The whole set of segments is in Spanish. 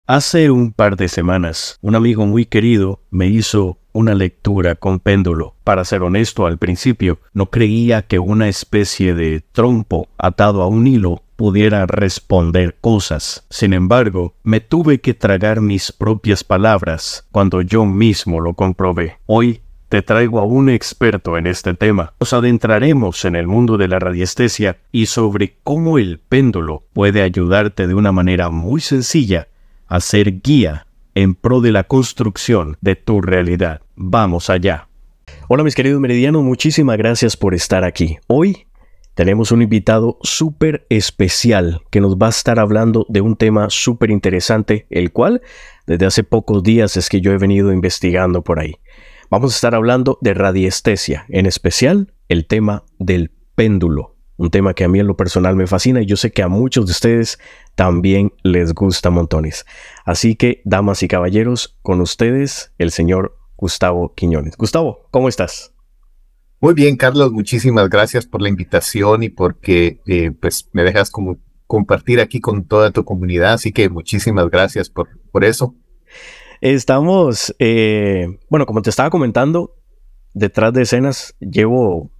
Hace un par de semanas, un amigo muy querido me hizo una lectura con péndulo. Para ser honesto, al principio no creía que una especie de trompo atado a un hilo pudiera responder cosas. Sin embargo, me tuve que tragar mis propias palabras cuando yo mismo lo comprobé. Hoy te traigo a un experto en este tema. Nos adentraremos en el mundo de la radiestesia y sobre cómo el péndulo puede ayudarte de una manera muy sencilla a ser guía en pro de la construcción de tu realidad. Vamos allá. Hola mis queridos meridianos, muchísimas gracias por estar aquí. Hoy tenemos un invitado súper especial que nos va a estar hablando de un tema súper interesante, el cual desde hace pocos días es que yo he venido investigando por ahí. Vamos a estar hablando de radiestesia, en especial el tema del péndulo. Un tema que a mí en lo personal me fascina y yo sé que a muchos de ustedes también les gusta montones. Así que, damas y caballeros, con ustedes el señor Gustavo Quiñones. Gustavo, ¿cómo estás? Muy bien, Carlos, muchísimas gracias por la invitación y porque pues me dejas como compartir aquí con toda tu comunidad, así que muchísimas gracias por eso. Estamos, bueno, como te estaba comentando, detrás de escenas llevo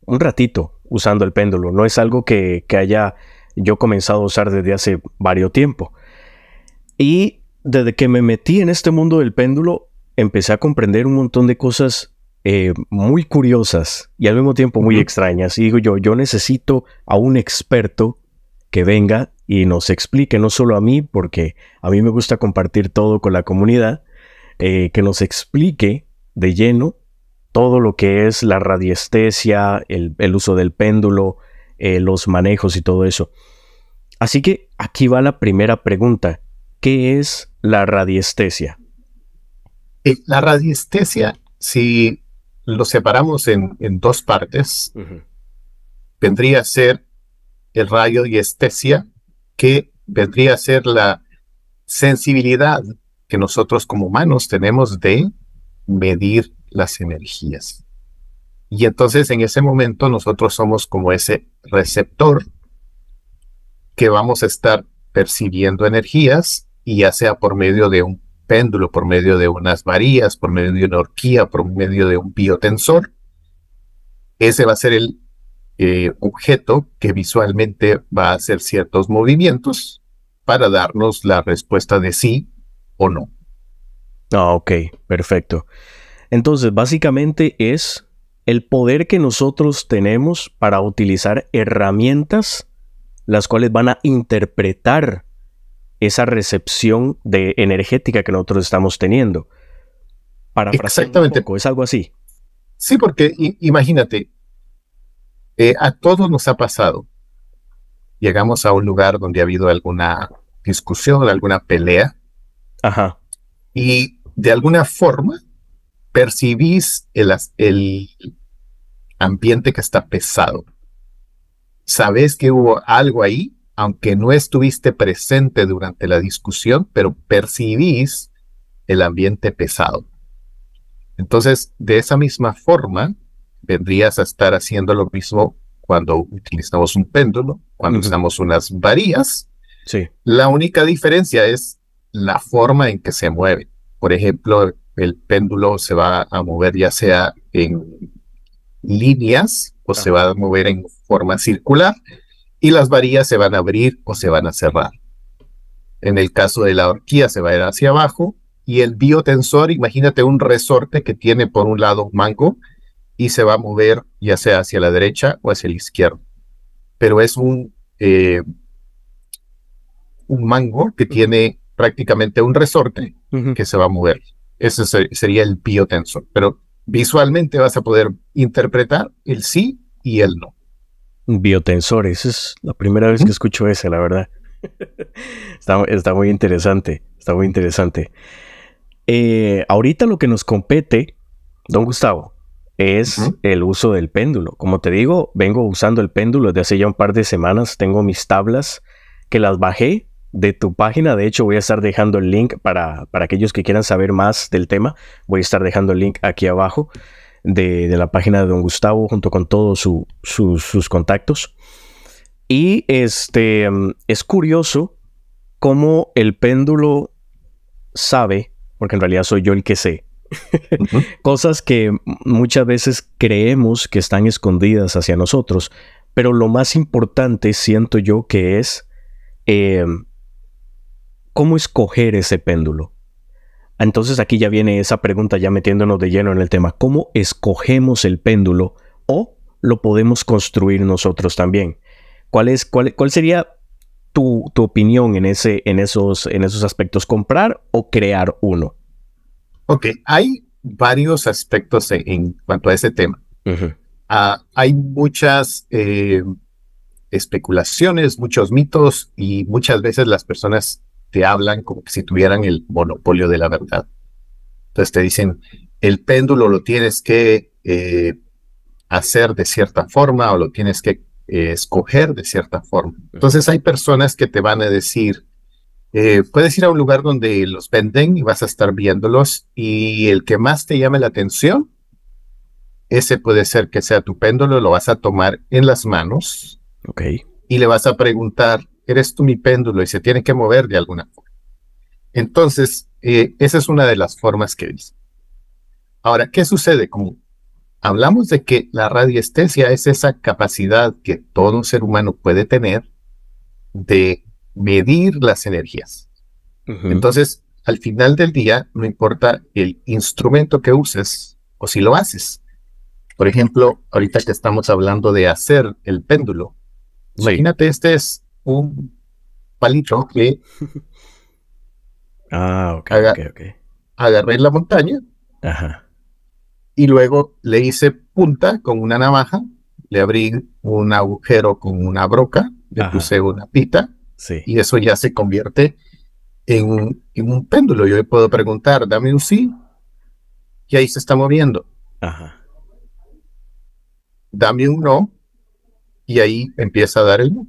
un ratito usando el péndulo. No es algo que haya yo comenzado a usar desde hace varios tiempo. Y desde que me metí en este mundo del péndulo, empecé a comprender un montón de cosas muy curiosas y al mismo tiempo muy extrañas. Y digo yo necesito a un experto que venga y nos explique, no solo a mí, porque a mí me gusta compartir todo con la comunidad, que nos explique de lleno todo lo que es la radiestesia, el uso del péndulo, los manejos y todo eso. Así que aquí va la primera pregunta. ¿Qué es la radiestesia? La radiestesia, si lo separamos en dos partes, vendría a ser el radiestesia, que vendría a ser la sensibilidad que nosotros como humanos tenemos de medir las energías. Y entonces en ese momento nosotros somos como ese receptor que vamos a estar percibiendo energías, y ya sea por medio de un péndulo, por medio de unas varillas, por medio de una horquilla, por medio de un biotensor. Ese va a ser el objeto que visualmente va a hacer ciertos movimientos para darnos la respuesta de sí o no. Ok, perfecto. Entonces, básicamente es el poder que nosotros tenemos para utilizar herramientas las cuales van a interpretar esa recepción de energética que nosotros estamos teniendo. Parafraseando un poco, ¿es algo así? Sí, porque imagínate, a todos nos ha pasado. Llegamos a un lugar donde ha habido alguna discusión, alguna pelea. Ajá. Y de alguna forma percibís el ambiente que está pesado. Sabés que hubo algo ahí, aunque no estuviste presente durante la discusión, pero percibís el ambiente pesado. Entonces, de esa misma forma, vendrías a estar haciendo lo mismo cuando utilizamos un péndulo, cuando usamos unas varillas. Sí. La única diferencia es la forma en que se mueve. Por ejemplo, el péndulo se va a mover ya sea en líneas o se va a mover en forma circular, y las varillas se van a abrir o se van a cerrar. En el caso de la horquilla se va a ir hacia abajo, y el biotensor, imagínate un resorte que tiene por un lado un mango y se va a mover ya sea hacia la derecha o hacia la izquierda. Pero es un mango que tiene prácticamente un resorte que se va a mover. Ese sería el biotensor. Pero visualmente vas a poder interpretar el sí y el no. Biotensor, esa es la primera vez que escucho ese, la verdad. Está muy interesante, está muy interesante. Ahorita lo que nos compete, don Gustavo, es el uso del péndulo. Como te digo, vengo usando el péndulo desde hace ya un par de semanas. Tengo mis tablas que las bajé de tu página. De hecho, voy a estar dejando el link para aquellos que quieran saber más del tema. Voy a estar dejando el link aquí abajo de la página de don Gustavo junto con todos sus contactos. Y es curioso cómo el péndulo sabe, porque en realidad soy yo el que sé, cosas que muchas veces creemos que están escondidas hacia nosotros, pero lo más importante siento yo que es cómo escoger ese péndulo. Entonces aquí ya viene esa pregunta, ya metiéndonos de lleno en el tema. ¿Cómo escogemos el péndulo o lo podemos construir nosotros también? ¿Cuál sería tu opinión en esos aspectos? ¿Comprar o crear uno? Ok, hay varios aspectos en cuanto a ese tema. Hay muchas especulaciones, muchos mitos, y muchas veces las personas te hablan como que si tuvieran el monopolio de la verdad. Entonces te dicen, el péndulo lo tienes que hacer de cierta forma o lo tienes que escoger de cierta forma. Entonces hay personas que te van a decir, puedes ir a un lugar donde los venden y vas a estar viéndolos, y el que más te llame la atención, ese puede ser que sea tu péndulo. Lo vas a tomar en las manos. Okay. Y le vas a preguntar, ¿eres tú mi péndulo? Y se tiene que mover de alguna forma. Entonces, esa es una de las formas que dice. Ahora, ¿qué sucede? Como hablamos de que la radiestesia es esa capacidad que todo ser humano puede tener de medir las energías. Entonces, al final del día, no importa el instrumento que uses o si lo haces. Por ejemplo, ahorita que estamos hablando de hacer el péndulo, sí. Imagínate, este es un palito que agarré en la montaña. Ajá. Y luego le hice punta con una navaja, le abrí un agujero con una broca, le puse una pita, sí. Y eso ya se convierte en un péndulo. Yo le puedo preguntar, dame un sí, y ahí se está moviendo. Ajá. Dame un no, y ahí empieza a dar el no.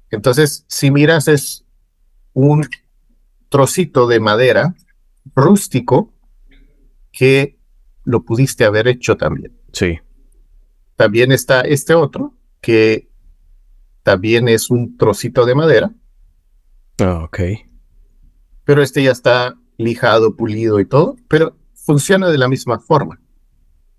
Entonces, si miras, es un trocito de madera rústico que lo pudiste haber hecho también. Sí. También está este otro, que también es un trocito de madera. Ok. Pero este ya está lijado, pulido y todo, pero funciona de la misma forma.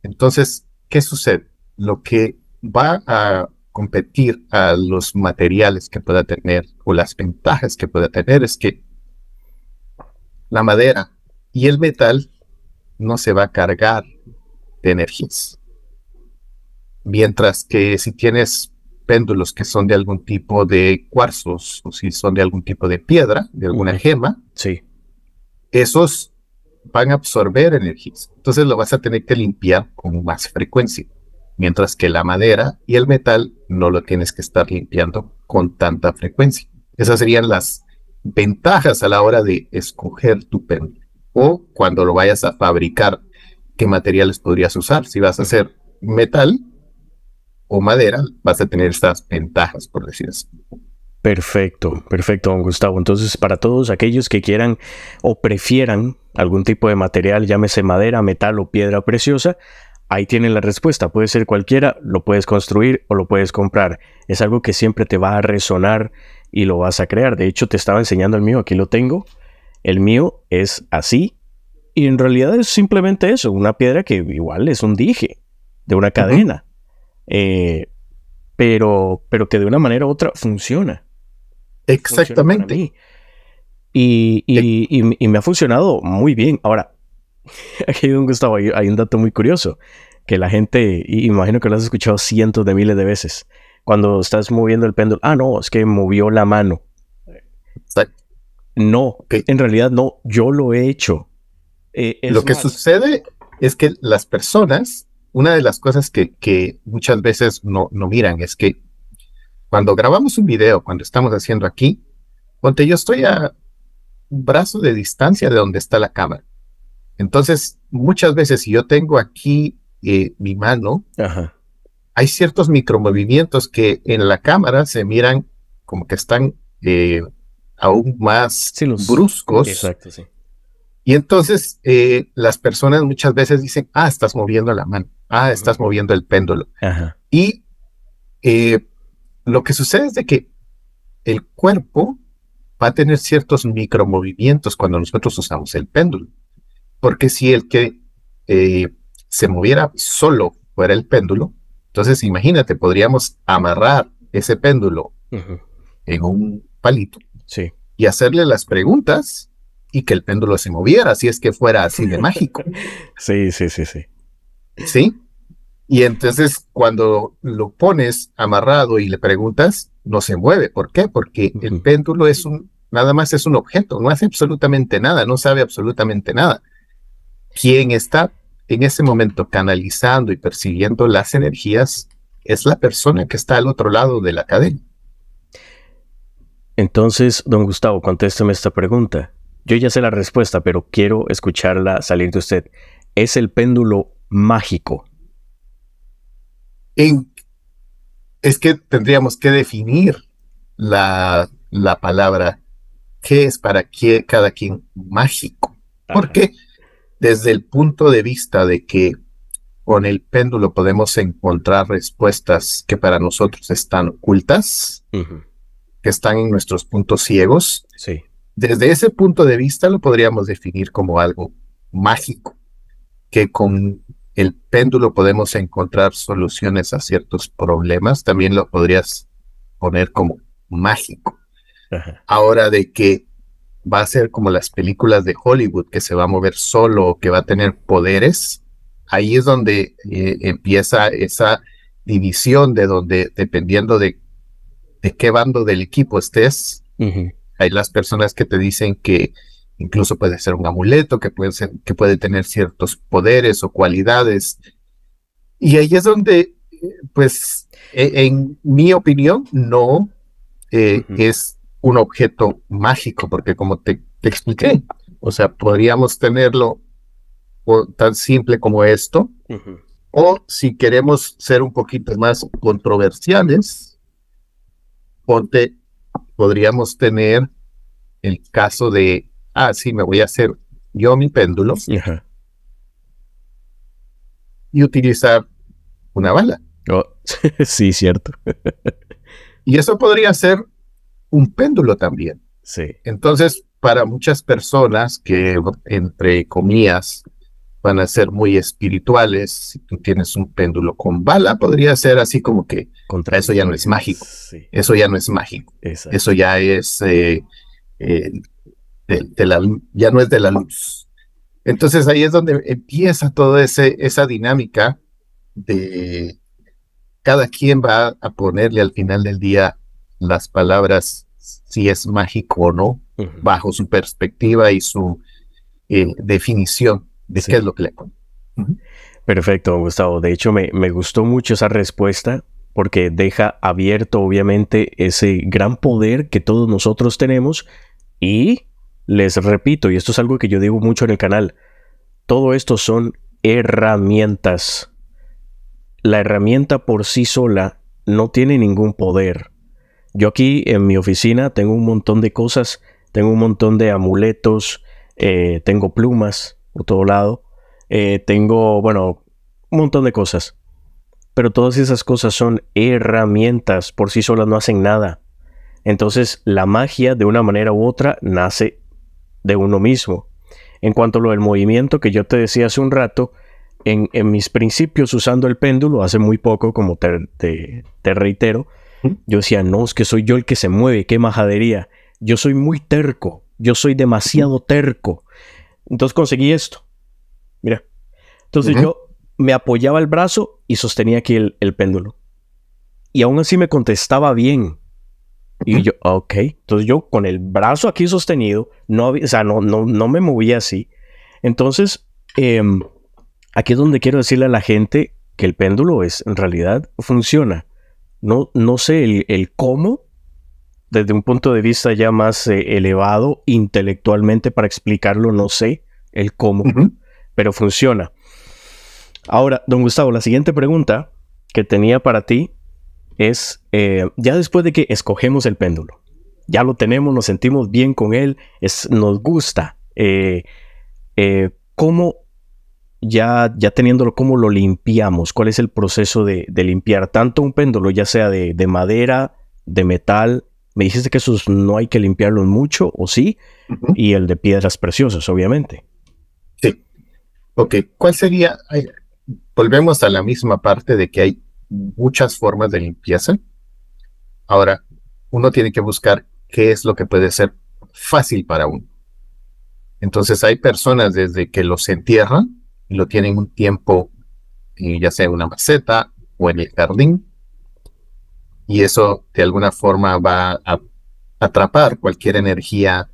Entonces, ¿qué sucede? Lo que va a competir a los materiales que pueda tener o las ventajas que pueda tener es que la madera y el metal no se va a cargar de energías. Mientras que si tienes péndulos que son de algún tipo de cuarzos o si son de algún tipo de piedra, de alguna gema, sí, esos van a absorber energías. Entonces lo vas a tener que limpiar con más frecuencia. Mientras que la madera y el metal no lo tienes que estar limpiando con tanta frecuencia. Esas serían las ventajas a la hora de escoger tu péndulo. O cuando lo vayas a fabricar, ¿qué materiales podrías usar? Si vas a hacer metal o madera, vas a tener estas ventajas, por decir así. Perfecto, don Gustavo. Entonces, para todos aquellos que quieran o prefieran algún tipo de material, llámese madera, metal o piedra preciosa, ahí tienen la respuesta. Puede ser cualquiera, lo puedes construir o lo puedes comprar. Es algo que siempre te va a resonar y lo vas a crear. De hecho, te estaba enseñando el mío, aquí lo tengo. El mío es así y en realidad es simplemente eso, una piedra que igual es un dije de una cadena. Pero que de una manera u otra funciona. Exactamente. Funciona y me ha funcionado muy bien. Ahora, aquí don Gustavo, hay un dato muy curioso que la gente, y imagino que lo has escuchado cientos de miles de veces, cuando estás moviendo el péndulo, no, es que movió la mano. Exacto. No, en realidad no, yo lo he hecho. Lo que sucede es que las personas, una de las cosas que muchas veces no miran es que cuando grabamos un video, cuando estamos haciendo aquí, ponte, yo estoy a un brazo de distancia de donde está la cámara. Entonces, muchas veces si yo tengo aquí mi mano, hay ciertos micromovimientos que en la cámara se miran como que están aún más bruscos. Exacto, sí. Y entonces las personas muchas veces dicen, estás moviendo la mano, estás moviendo el péndulo. Y lo que sucede es de que el cuerpo va a tener ciertos micromovimientos cuando nosotros usamos el péndulo. Porque si el que se moviera solo fuera el péndulo, entonces imagínate, podríamos amarrar ese péndulo en un palito Sí. y hacerle las preguntas y que el péndulo se moviera, si es que fuera así de mágico. Sí. ¿Sí? Y entonces cuando lo pones amarrado y le preguntas, no se mueve. ¿Por qué? Porque el péndulo nada más es un objeto, no hace absolutamente nada, no sabe absolutamente nada. Quien está en ese momento canalizando y percibiendo las energías es la persona que está al otro lado de la cadena. Entonces, don Gustavo, contésteme esta pregunta. Yo ya sé la respuesta, pero quiero escucharla salir de usted. ¿Es el péndulo mágico? Es que tendríamos que definir la palabra qué es para cada quien mágico. Porque desde el punto de vista de que con el péndulo podemos encontrar respuestas que para nosotros están ocultas, que están en nuestros puntos ciegos. Sí. Desde ese punto de vista lo podríamos definir como algo mágico, que con el péndulo podemos encontrar soluciones a ciertos problemas, también lo podrías poner como mágico. Ahora de que va a ser como las películas de Hollywood, que se va a mover solo, que va a tener poderes, ahí es donde empieza esa división de donde, dependiendo de qué bando del equipo estés, hay las personas que te dicen que incluso puede ser un amuleto, que puede tener ciertos poderes o cualidades. Y ahí es donde, pues, en mi opinión, no es un objeto mágico, porque como te expliqué, o sea, podríamos tenerlo tan simple como esto, o si queremos ser un poquito más controversiales, podríamos tener el caso de, sí, me voy a hacer yo mi péndulo y utilizar una bala. Oh, sí, cierto. Y eso podría ser un péndulo también. Sí. Entonces, para muchas personas que, entre comillas, van a ser muy espirituales, si tú tienes un péndulo con bala, podría ser así como que eso ya no es mágico. Sí. Eso ya no es mágico. Exacto. Eso ya es ya no es de la luz. Entonces ahí es donde empieza toda esa dinámica de cada quien va a ponerle al final del día las palabras si es mágico o no, bajo su perspectiva y su definición de qué es lo que le pone. Perfecto, Gustavo. De hecho, me gustó mucho esa respuesta porque deja abierto, obviamente, ese gran poder que todos nosotros tenemos. Y les repito, y esto es algo que yo digo mucho en el canal, todo esto son herramientas. La herramienta por sí sola no tiene ningún poder. Yo aquí en mi oficina tengo un montón de cosas, tengo un montón de amuletos, tengo plumas por todo lado, tengo, bueno, un montón de cosas. Pero todas esas cosas son herramientas, por sí solas no hacen nada. Entonces la magia de una manera u otra nace de uno mismo. En cuanto a lo del movimiento que yo te decía hace un rato, en mis principios usando el péndulo, hace muy poco, como te reitero, yo decía, no, es que soy yo el que se mueve, qué majadería. Yo soy muy terco, yo soy demasiado terco. Entonces conseguí esto. Mira. Entonces yo me apoyaba el brazo y sostenía aquí el péndulo. Y aún así me contestaba bien. Y yo, ok. Entonces yo con el brazo aquí sostenido, no me movía así. Entonces, aquí es donde quiero decirle a la gente que el péndulo en realidad funciona. No sé el cómo, desde un punto de vista ya más elevado, intelectualmente para explicarlo, no sé el cómo, pero funciona. Ahora, don Gustavo, la siguiente pregunta que tenía para ti es, ya después de que escogemos el péndulo, ya lo tenemos, nos sentimos bien con él, nos gusta, ¿cómo, ya teniéndolo, cómo lo limpiamos? ¿Cuál es el proceso de limpiar tanto un péndulo, ya sea de madera, de metal Me dijiste que esos no hay que limpiarlos mucho, ¿o sí? Y el de piedras preciosas, obviamente. Sí. Ok, ¿cuál sería? Volvemos a la misma parte de que hay muchas formas de limpieza. Ahora, uno tiene que buscar qué es lo que puede ser fácil para uno. Entonces, hay personas desde que los entierran y lo tienen un tiempo, ya sea en una maceta o en el jardín, y eso de alguna forma va a atrapar cualquier energía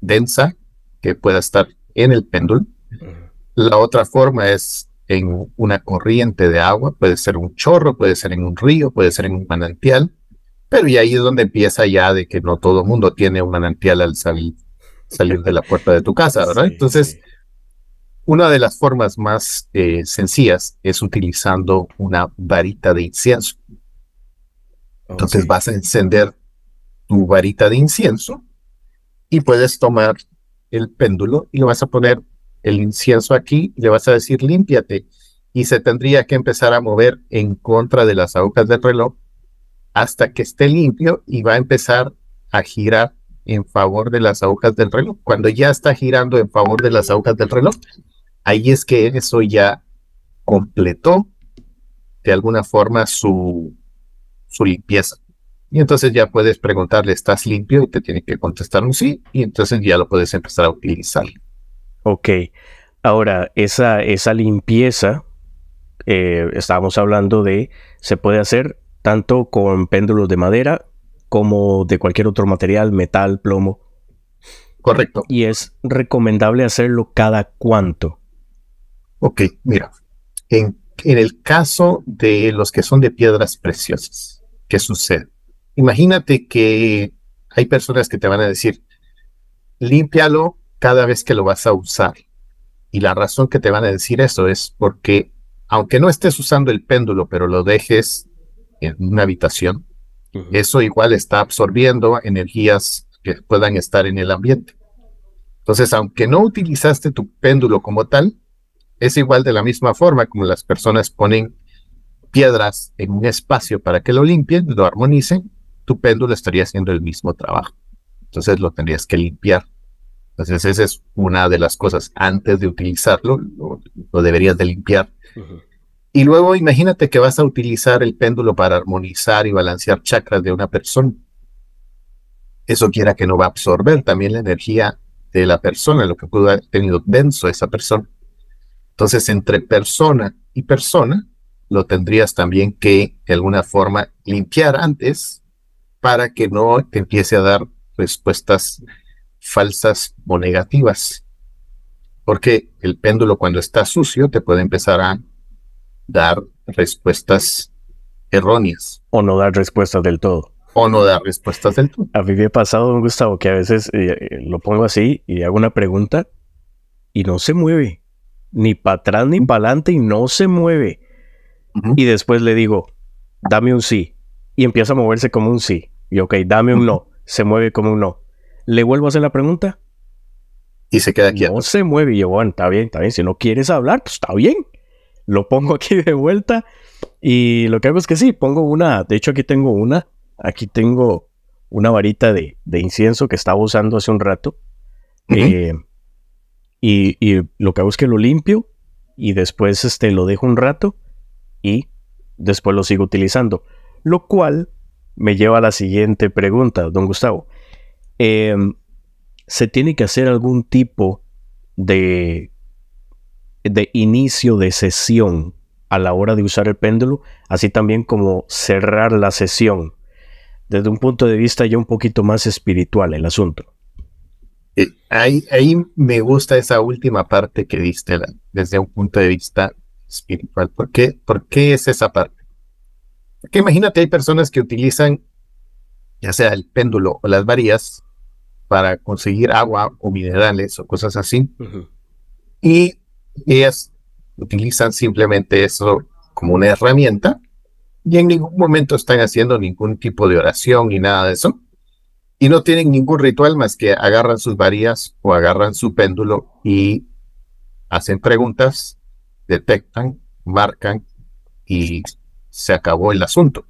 densa que pueda estar en el péndulo. La otra forma es en una corriente de agua, puede ser un chorro, puede ser en un río, puede ser en un manantial, pero y ahí es donde empieza ya de que no todo mundo tiene un manantial al salir de la puerta de tu casa, ¿verdad? Sí, Entonces, sí. una de las formas más sencillas es utilizando una varita de incienso. Ok. Entonces vas a encender tu varita de incienso y puedes tomar el péndulo y le vas a poner el incienso aquí y le vas a decir límpiate, y se tendría que empezar a mover en contra de las agujas del reloj hasta que esté limpio, y va a empezar a girar en favor de las agujas del reloj. Cuando ya está girando en favor de las agujas del reloj, ahí es que eso ya completó de alguna forma su limpieza. Y entonces ya puedes preguntarle, ¿estás limpio? Y te tiene que contestar un sí, y entonces ya lo puedes empezar a utilizar. Ok. Ahora, esa limpieza, estábamos hablando de, se puede hacer tanto con péndulos de madera como de cualquier otro material, metal, plomo. Correcto. Y es recomendable hacerlo cada cuánto. Ok, mira, en el caso de los que son de piedras preciosas, ¿qué sucede? Imagínate que hay personas que te van a decir, límpialo cada vez que lo vas a usar. Y la razón que te van a decir eso es porque, aunque no estés usando el péndulo, pero lo dejes en una habitación, eso igual está absorbiendo energías que puedan estar en el ambiente. Entonces, aunque no utilizaste tu péndulo como tal, es igual de la misma forma como las personas ponen piedras en un espacio para que lo limpien, lo armonicen, tu péndulo estaría haciendo el mismo trabajo. Entonces lo tendrías que limpiar. Entonces esa es una de las cosas. Antes de utilizarlo, lo deberías de limpiar. Y luego imagínate que vas a utilizar el péndulo para armonizar y balancear chakras de una persona. Eso quiera que no va a absorber también la energía de la persona, lo que pudo haber tenido denso esa persona. Entonces, entre persona y persona, lo tendrías también que, de alguna forma, limpiar antes para que no te empiece a dar respuestas falsas o negativas. Porque el péndulo, cuando está sucio, te puede empezar a dar respuestas erróneas O no dar respuestas del todo. o no dar respuestas del todo. A mí me ha pasado, don Gustavo, que a veces lo pongo así y hago una pregunta y no se mueve. Ni para atrás ni para adelante, y no se mueve. Y después le digo, dame un sí. Y empieza a moverse como un sí. Y ok, dame un no. Se mueve como un no. Le vuelvo a hacer la pregunta. Y se queda quieto. No se mueve. Y yo, bueno, está bien, está bien. Si no quieres hablar, pues está bien. Lo pongo aquí de vuelta. Y lo que hago es que sí, pongo una. De hecho, aquí tengo una. Aquí tengo una varita de incienso que estaba usando hace un rato. Y lo que hago es que lo limpio. Y después lo dejo un rato. Y después lo sigo utilizando. Lo cual me lleva a la siguiente pregunta, don Gustavo. ¿Se tiene que hacer algún tipo de inicio de sesión a la hora de usar el péndulo? Así también como cerrar la sesión. Desde un punto de vista ya un poquito más espiritual el asunto. Ahí me gusta esa última parte que diste, desde un punto de vista espiritual. ¿Por qué es esa parte? Porque imagínate, hay personas que utilizan ya sea el péndulo o las varillas para conseguir agua o minerales o cosas así, y ellas utilizan simplemente eso como una herramienta, y en ningún momento están haciendo ningún tipo de oración ni nada de eso, y no tienen ningún ritual más que agarran sus varillas o agarran su péndulo y hacen preguntas, detectan, marcan y se acabó el asunto.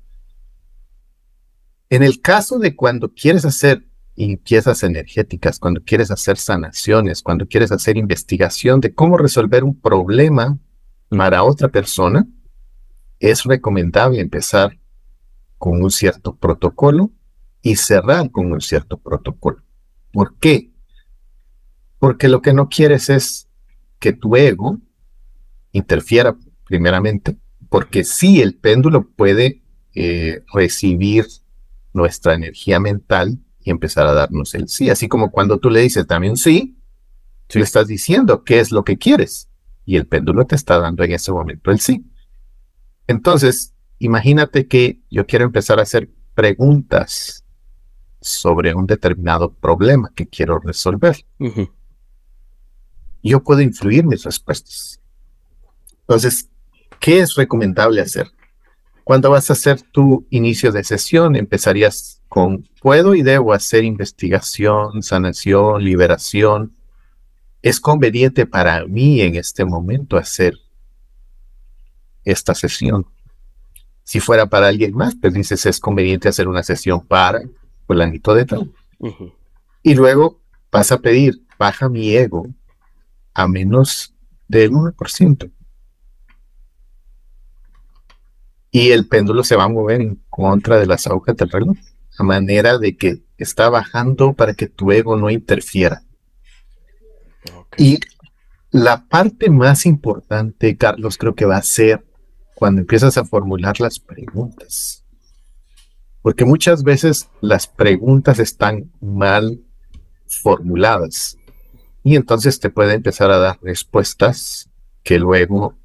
En el caso de cuando quieres hacer limpiezas energéticas, cuando quieres hacer sanaciones, cuando quieres hacer investigación de cómo resolver un problema para otra persona, es recomendable empezar con un cierto protocolo y cerrar con un cierto protocolo. ¿Por qué? Porque lo que no quieres es que tu ego interfiera primeramente, porque sí, el péndulo puede recibir nuestra energía mental y empezar a darnos el sí. Así como cuando tú le dices dame un sí, le estás diciendo qué es lo que quieres y el péndulo te está dando en ese momento el sí. Entonces, imagínate que yo quiero empezar a hacer preguntas sobre un determinado problema que quiero resolver. Yo puedo influir mis respuestas. Entonces, ¿qué es recomendable hacer? Cuando vas a hacer tu inicio de sesión, empezarías con ¿puedo y debo hacer investigación, sanación, liberación? ¿Es conveniente para mí en este momento hacer esta sesión? Si fuera para alguien más, pues dices, es conveniente hacer una sesión para fulanito de tal. Y luego vas a pedir, baja mi ego a menos del 1%. Y el péndulo se va a mover en contra de las agujas del reloj, a manera de que está bajando para que tu ego no interfiera. Y la parte más importante, Carlos, creo que va a ser cuando empiezas a formular las preguntas. Porque muchas veces las preguntas están mal formuladas. Y entonces te puede empezar a dar respuestas que luego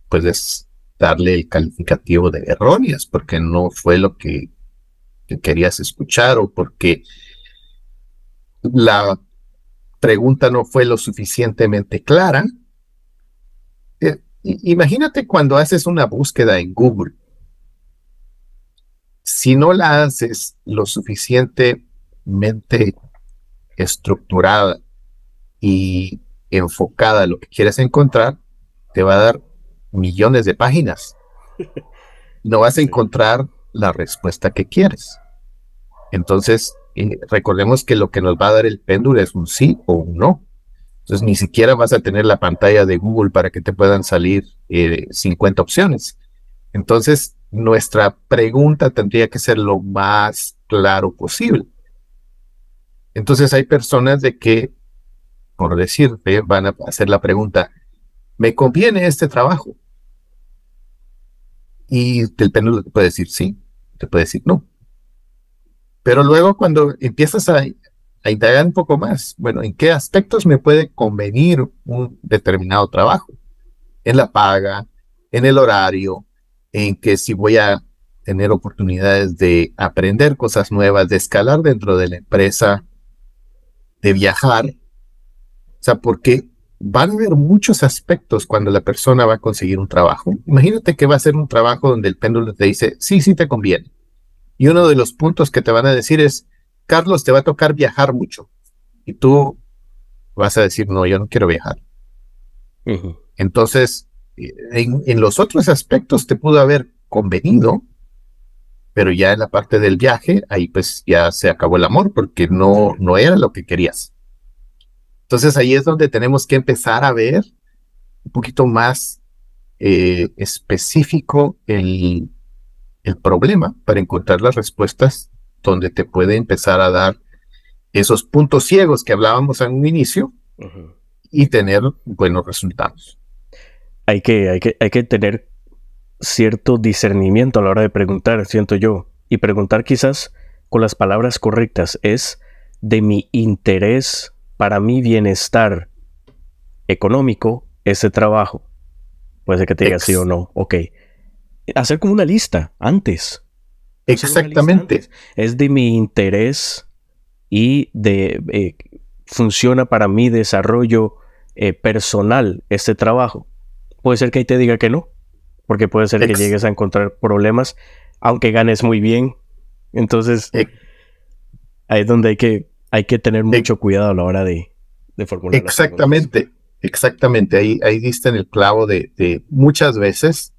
puedes darle el calificativo de erróneas, porque no fue lo que querías escuchar o porque la pregunta no fue lo suficientemente clara. Imagínate cuando haces una búsqueda en Google. Si no la haces lo suficientemente estructurada y enfocada a lo que quieres encontrar, te va a dar millones de páginas. No vas a encontrar la respuesta que quieres. Entonces, recordemos que lo que nos va a dar el péndulo es un sí o un no. Entonces, ni siquiera vas a tener la pantalla de Google para que te puedan salir 50 opciones. Entonces, nuestra pregunta tendría que ser lo más claro posible. Entonces, hay personas de que, por decirte, van a hacer la pregunta, ¿me conviene este trabajo? Y el péndulo te puede decir sí, te puede decir no. Pero luego cuando empiezas a indagar un poco más, bueno, ¿en qué aspectos me puede convenir un determinado trabajo? En la paga, en el horario, en que si voy a tener oportunidades de aprender cosas nuevas, de escalar dentro de la empresa, de viajar. O sea, porque van a haber muchos aspectos cuando la persona va a conseguir un trabajo. Imagínate que va a ser un trabajo donde el péndulo te dice, sí, sí te conviene. Y uno de los puntos que te van a decir es, Carlos, te va a tocar viajar mucho. Y tú vas a decir, no, yo no quiero viajar. Entonces, en los otros aspectos te pudo haber convenido, pero ya en la parte del viaje, ahí pues ya se acabó el amor, porque no era lo que querías. Entonces ahí es donde tenemos que empezar a ver un poquito más específico el problema para encontrar las respuestas donde te puede empezar a dar esos puntos ciegos que hablábamos en un inicio y tener buenos resultados. Hay que tener cierto discernimiento a la hora de preguntar, siento yo, y preguntar quizás con las palabras correctas. Es de mi interés para mi bienestar económico ese trabajo. Puede ser que te diga sí o no. Ok. Hacer como una lista antes. Exactamente. Lista antes. Es de mi interés y funciona para mi desarrollo personal este trabajo. Puede ser que ahí te diga que no, porque puede ser que llegues a encontrar problemas, aunque ganes muy bien. Entonces, ahí es donde hay que tener mucho cuidado a la hora de formular. Exactamente. Ahí diste en el clavo de muchas veces,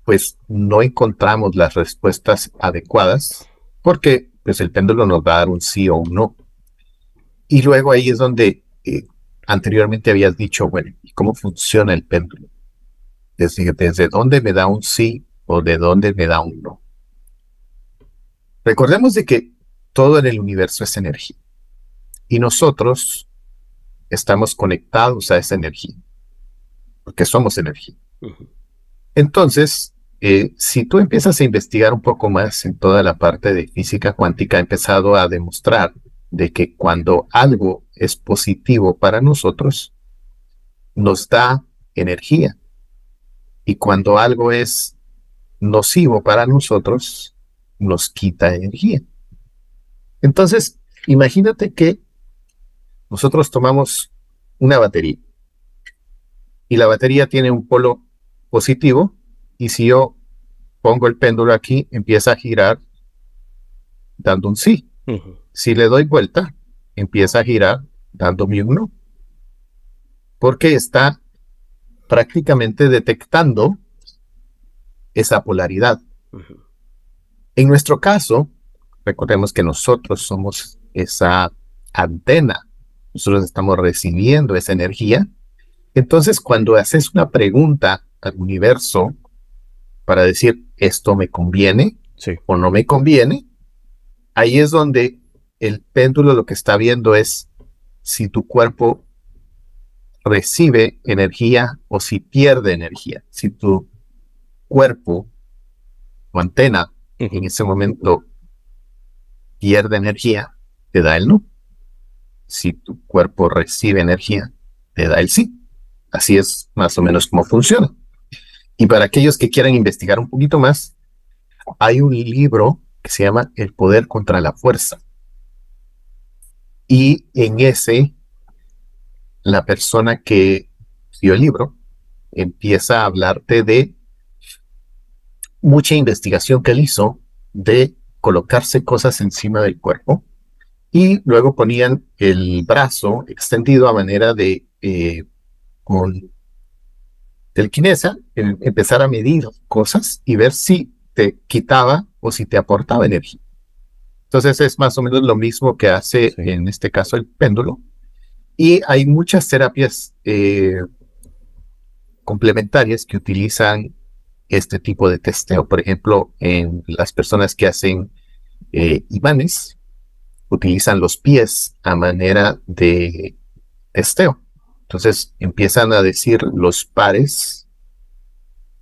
pues no encontramos las respuestas adecuadas porque pues el péndulo nos va a dar un sí o un no. Y luego ahí es donde anteriormente habías dicho, bueno, ¿y cómo funciona el péndulo? Desde dónde me da un sí o de dónde me da un no. Recordemos de que todo en el universo es energía y nosotros estamos conectados a esa energía, porque somos energía. Entonces, si tú empiezas a investigar un poco más en toda la parte de física cuántica, ha empezado a demostrar de que cuando algo es positivo para nosotros, nos da energía. Y cuando algo es nocivo para nosotros, nos quita energía. Entonces, imagínate que nosotros tomamos una batería y la batería tiene un polo positivo y si yo pongo el péndulo aquí, empieza a girar dando un sí. Si le doy vuelta, empieza a girar dándome un no. Porque está prácticamente detectando esa polaridad. En nuestro caso, recordemos que nosotros somos esa antena. Nosotros estamos recibiendo esa energía. Entonces, cuando haces una pregunta al universo para decir, ¿esto me conviene o no me conviene? Ahí es donde el péndulo lo que está viendo es si tu cuerpo recibe energía o si pierde energía. Si tu cuerpo o antena en ese momento pierde energía, te da el no. Si tu cuerpo recibe energía, te da el sí. Así es más o menos como funciona. Y para aquellos que quieran investigar un poquito más, hay un libro que se llama El poder contra la fuerza. Y en ese, la persona que dio el libro empieza a hablarte de mucha investigación que él hizo de colocarse cosas encima del cuerpo y luego ponían el brazo extendido a manera de con telequinesa, empezar a medir cosas y ver si te quitaba o si te aportaba energía. Entonces es más o menos lo mismo que hace en este caso el péndulo. Y hay muchas terapias complementarias que utilizan este tipo de testeo. Por ejemplo, en las personas que hacen imanes, utilizan los pies a manera de testeo. Entonces empiezan a decir los pares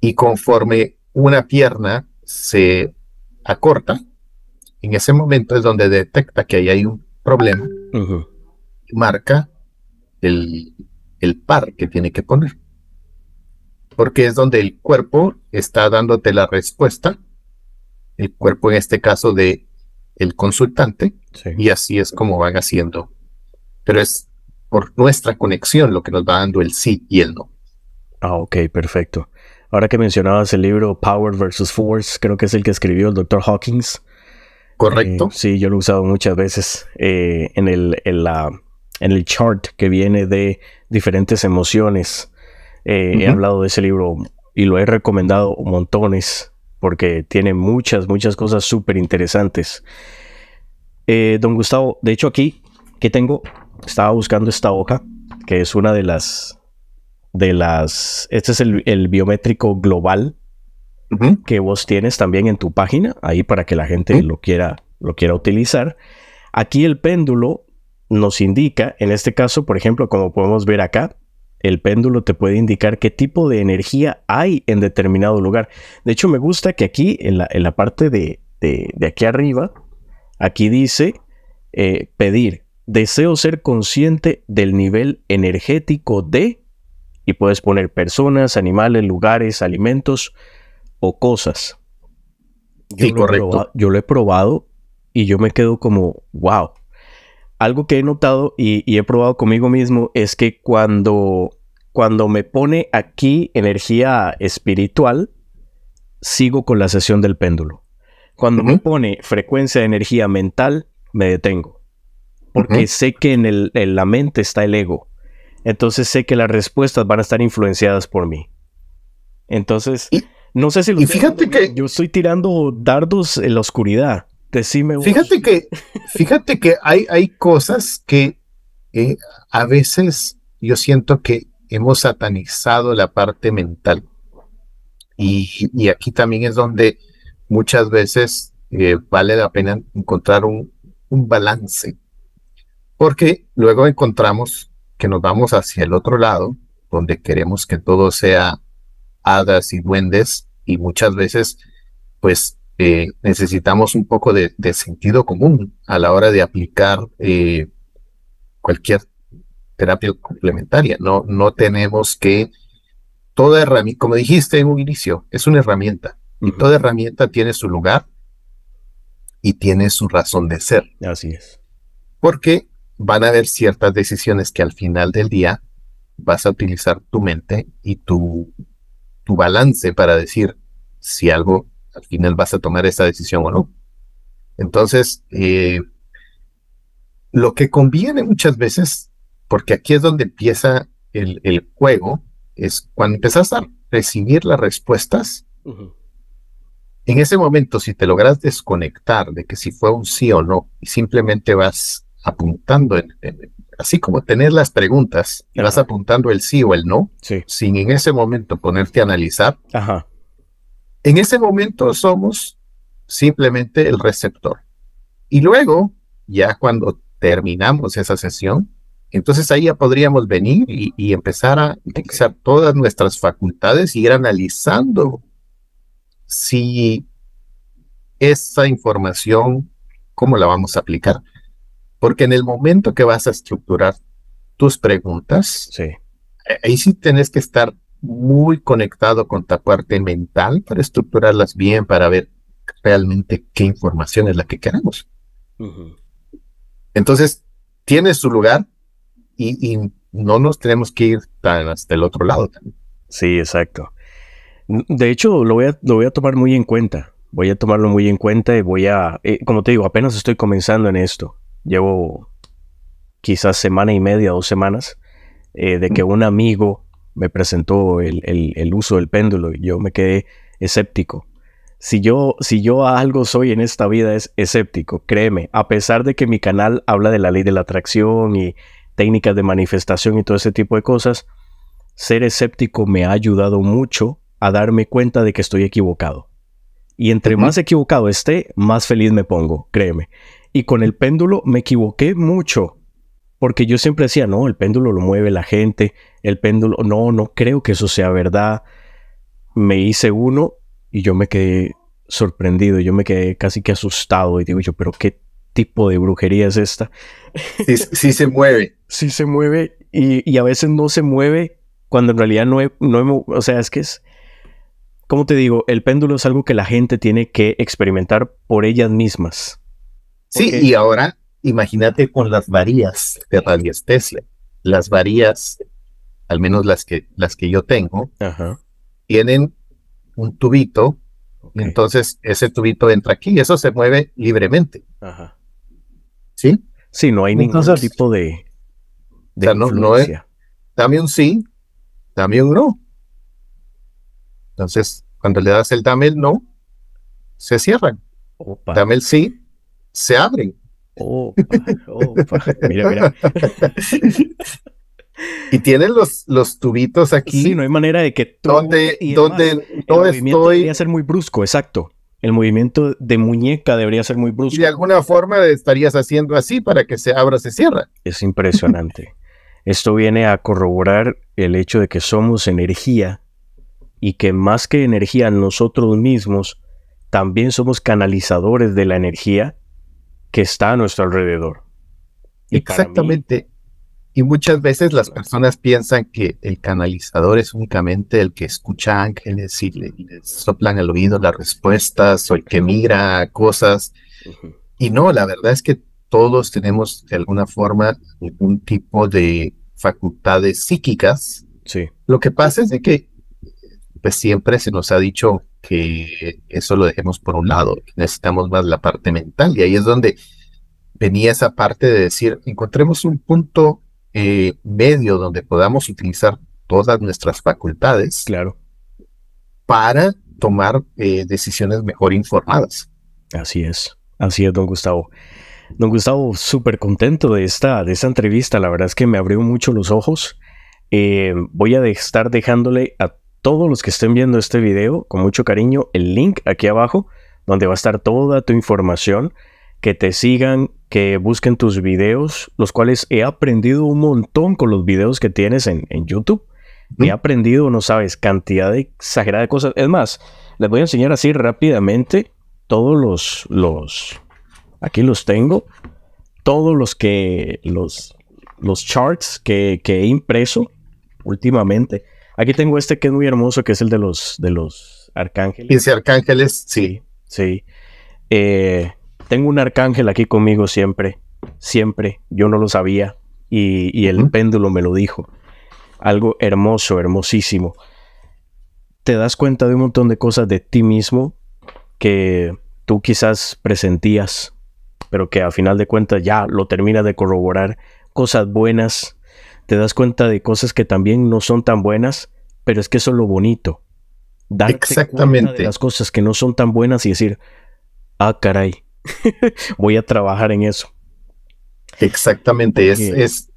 y conforme una pierna se acorta, en ese momento es donde detecta que ahí hay un problema, marca el par que tiene que poner. Porque es donde el cuerpo está dándote la respuesta, el cuerpo en este caso de el consultante, y así es como van haciendo. Pero es por nuestra conexión lo que nos va dando el sí y el no. Ah, ok, perfecto. Ahora que mencionabas el libro Power versus Force, creo que es el que escribió el Dr. Hawkins. Correcto. Sí, yo lo he usado muchas veces en el chart que viene de diferentes emociones. He hablado de ese libro y lo he recomendado montones porque tiene muchas cosas súper interesantes. Don Gustavo, de hecho aquí, ¿qué tengo? Estaba buscando esta hoja, que es una de las... Este es el biométrico global que vos tienes también en tu página, ahí para que la gente lo quiera utilizar. Aquí el péndulo nos indica, en este caso, por ejemplo, como podemos ver acá, el péndulo te puede indicar qué tipo de energía hay en determinado lugar. De hecho, me gusta que aquí, en la parte de aquí arriba, aquí dice pedir. Deseo ser consciente del nivel energético de... Y puedes poner personas, animales, lugares, alimentos o cosas. Sí, correcto. Yo lo he probado y yo me quedo como, wow. Algo que he notado y he probado conmigo mismo es que cuando me pone aquí energía espiritual, sigo con la sesión del péndulo. Cuando me pone frecuencia de energía mental, me detengo. Porque sé que en la mente está el ego. Entonces sé que las respuestas van a estar influenciadas por mí. Entonces, no sé si lo y fíjate que yo estoy tirando dardos en la oscuridad. Decime vos. Fíjate que hay cosas que a veces yo siento que hemos satanizado la parte mental. Y aquí también es donde muchas veces vale la pena encontrar un balance. Porque luego encontramos que nos vamos hacia el otro lado, donde queremos que todo sea hadas y duendes, y muchas veces pues necesitamos un poco de sentido común a la hora de aplicar cualquier terapia complementaria. No tenemos que, toda herramienta, como dijiste en un inicio, es una herramienta, y toda herramienta tiene su lugar y tiene su razón de ser. Así es. Porque van a haber ciertas decisiones que al final del día vas a utilizar tu mente y tu balance para decir si algo al final vas a tomar esa decisión o no. Entonces, lo que conviene muchas veces, porque aquí es donde empieza el juego, es cuando empezás a recibir las respuestas. En ese momento, si te logras desconectar de que si fue un sí o no, y simplemente vas apuntando, así como tener las preguntas, y vas apuntando el sí o el no, sí, sin en ese momento ponerte a analizar, en ese momento somos simplemente el receptor. Y luego, ya cuando terminamos esa sesión, entonces ahí ya podríamos venir y empezar a utilizar todas nuestras facultades y ir analizando si esa información, cómo la vamos a aplicar. Porque en el momento que vas a estructurar tus preguntas, sí, ahí sí tenés que estar muy conectado con tu parte mental para estructurarlas bien, para ver realmente qué información es la que queremos. Entonces, tiene su lugar y no nos tenemos que ir tan hasta el otro lado también. Sí, exacto. De hecho, lo voy a tomar muy en cuenta. Voy a tomarlo muy en cuenta y como te digo, apenas estoy comenzando en esto. Llevo quizás semana y media, 2 semanas, de que un amigo me presentó el uso del péndulo y yo me quedé escéptico. Si yo a algo soy en esta vida es escéptico, créeme. A pesar de que mi canal habla de la ley de la atracción y técnicas de manifestación y todo ese tipo de cosas, ser escéptico me ha ayudado mucho a darme cuenta de que estoy equivocado. Y entre más equivocado esté, más feliz me pongo, créeme. Y con el péndulo me equivoqué mucho. Porque yo siempre decía, no, el péndulo lo mueve la gente. El péndulo, no creo que eso sea verdad. Me hice uno y yo me quedé sorprendido. Yo me quedé casi que asustado. Y digo yo, pero ¿qué tipo de brujería es esta? Sí se mueve. Sí se mueve y a veces no se mueve cuando en realidad o sea, es que es... Como te digo, el péndulo es algo que la gente tiene que experimentar por ellas mismas. Sí, y ahora imagínate con las varillas de radiestesia. Las varillas, al menos las que yo tengo, tienen un tubito, y entonces ese tubito entra aquí y eso se mueve libremente. ¿Sí? Sí, no hay ningún tipo de o sea, influencia. Dame un sí, dame un no. Entonces, cuando le das el dame el no, se cierran. Opa. Dame el sí, se abren. Opa. Mira. Y tienen los tubitos aquí. Sí, no hay manera de que donde no debería ser muy brusco, exacto. El movimiento de muñeca debería ser muy brusco. Y de alguna forma estarías haciendo así para que se abra, se cierra. Es impresionante. Esto viene a corroborar el hecho de que somos energía y que más que energía nosotros mismos también somos canalizadores de la energía que está a nuestro alrededor. Exactamente. Y muchas veces las personas piensan que el canalizador es únicamente el que escucha ángeles y le soplan al oído las respuestas o el que mira cosas. Y no, la verdad es que todos tenemos de alguna forma algún tipo de facultades psíquicas. Sí. Lo que pasa es de que pues siempre se nos ha dicho que eso lo dejemos por un lado, necesitamos más la parte mental, y ahí es donde venía esa parte de decir, encontremos un punto medio donde podamos utilizar todas nuestras facultades, claro, para tomar decisiones mejor informadas. Así es. Así es, don Gustavo. Don Gustavo, súper contento de esta entrevista. La verdad es que me abrió mucho los ojos. Voy a estar dejándole a todos los que estén viendo este video, con mucho cariño, el link aquí abajo, donde va a estar toda tu información. Que te sigan, que busquen tus videos, los cuales he aprendido un montón con los videos que tienes en YouTube. He aprendido, no sabes, cantidad de exagerada de cosas. Es más, les voy a enseñar así rápidamente todos aquí los tengo, todos los charts que he impreso últimamente. Aquí tengo este que es muy hermoso, que es el de los arcángeles. 15 arcángeles, sí. Sí. Tengo un arcángel aquí conmigo siempre. Yo no lo sabía y el péndulo me lo dijo. Algo hermoso, hermosísimo. Te das cuenta de un montón de cosas de ti mismo que tú quizás presentías, pero que a final de cuentas ya lo terminas de corroborar. Cosas buenas. Te das cuenta de cosas que también no son tan buenas, pero es que eso es lo bonito. Darte cuenta de las cosas que no son tan buenas y decir, ah, caray, voy a trabajar en eso. Exactamente, es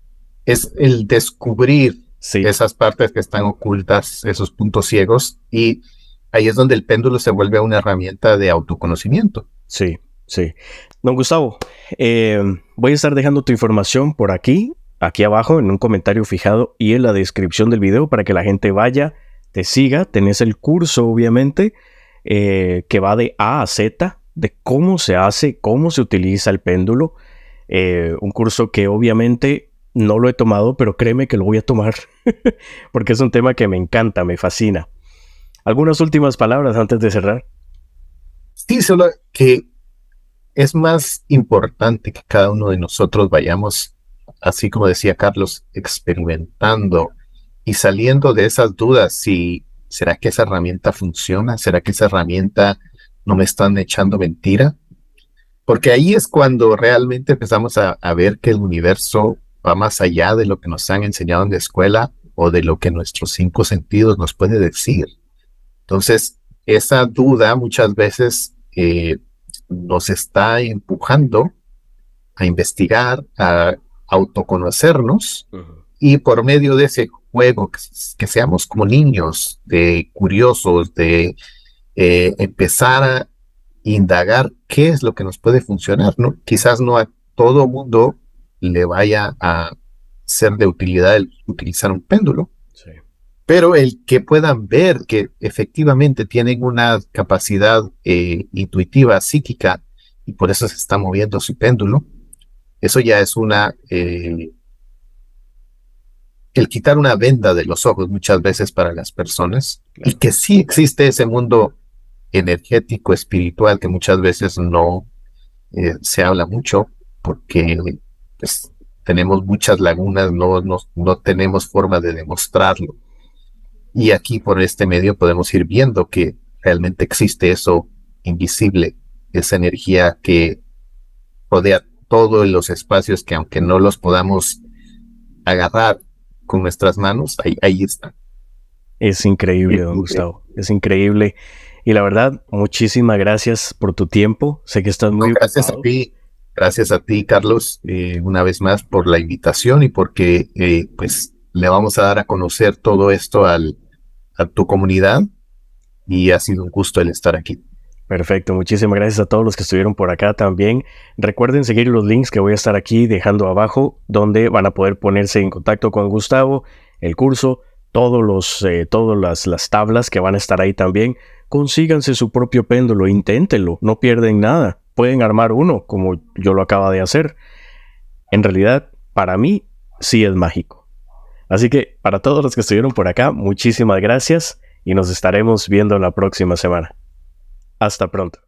el descubrir esas partes que están ocultas, esos puntos ciegos, y ahí es donde el péndulo se vuelve una herramienta de autoconocimiento. Sí. Don Gustavo, voy a estar dejando tu información por aquí abajo, en un comentario fijado y en la descripción del video para que la gente vaya, te siga. Tenés el curso, obviamente, que va de A a Z, de cómo se hace, cómo se utiliza el péndulo. Un curso que obviamente no lo he tomado, pero créeme que lo voy a tomar porque es un tema que me encanta, me fascina. ¿Algunas últimas palabras antes de cerrar? Sí, solo que es más importante que cada uno de nosotros vayamos, así como decía Carlos, experimentando y saliendo de esas dudas. Si ¿será que esa herramienta funciona? ¿Será que esa herramienta no me están echando mentira? Porque ahí es cuando realmente empezamos a ver que el universo va más allá de lo que nos han enseñado en la escuela o de lo que nuestros 5 sentidos nos puede decir. Entonces, esa duda muchas veces nos está empujando a investigar, a autoconocernos, y por medio de ese juego, que seamos como niños, de curiosos, de empezar a indagar qué es lo que nos puede funcionar, ¿no? Quizás no a todo mundo le vaya a ser de utilidad el utilizar un péndulo, pero el que puedan ver que efectivamente tienen una capacidad intuitiva, psíquica, y por eso se está moviendo su péndulo, eso ya es el quitar una venda de los ojos muchas veces para las personas, y que sí existe ese mundo energético, espiritual, que muchas veces no se habla mucho, porque pues, tenemos muchas lagunas, no tenemos forma de demostrarlo. Y aquí por este medio podemos ir viendo que realmente existe eso invisible, esa energía que rodea todos los espacios, que aunque no los podamos agarrar con nuestras manos, ahí están. Es increíble, don Gustavo, es increíble. Y la verdad, muchísimas gracias por tu tiempo. Sé que estás muy ocupado. Gracias a ti, Carlos, una vez más por la invitación y porque pues le vamos a dar a conocer todo esto a tu comunidad, y ha sido un gusto el estar aquí. Perfecto, muchísimas gracias a todos los que estuvieron por acá también. Recuerden seguir los links que voy a estar aquí dejando abajo, donde van a poder ponerse en contacto con Gustavo, el curso, todas las tablas que van a estar ahí también. Consíganse su propio péndulo, inténtenlo, no pierden nada. Pueden armar uno, como yo lo acabo de hacer. En realidad, para mí, sí es mágico. Así que, para todos los que estuvieron por acá, muchísimas gracias y nos estaremos viendo la próxima semana. Hasta pronto.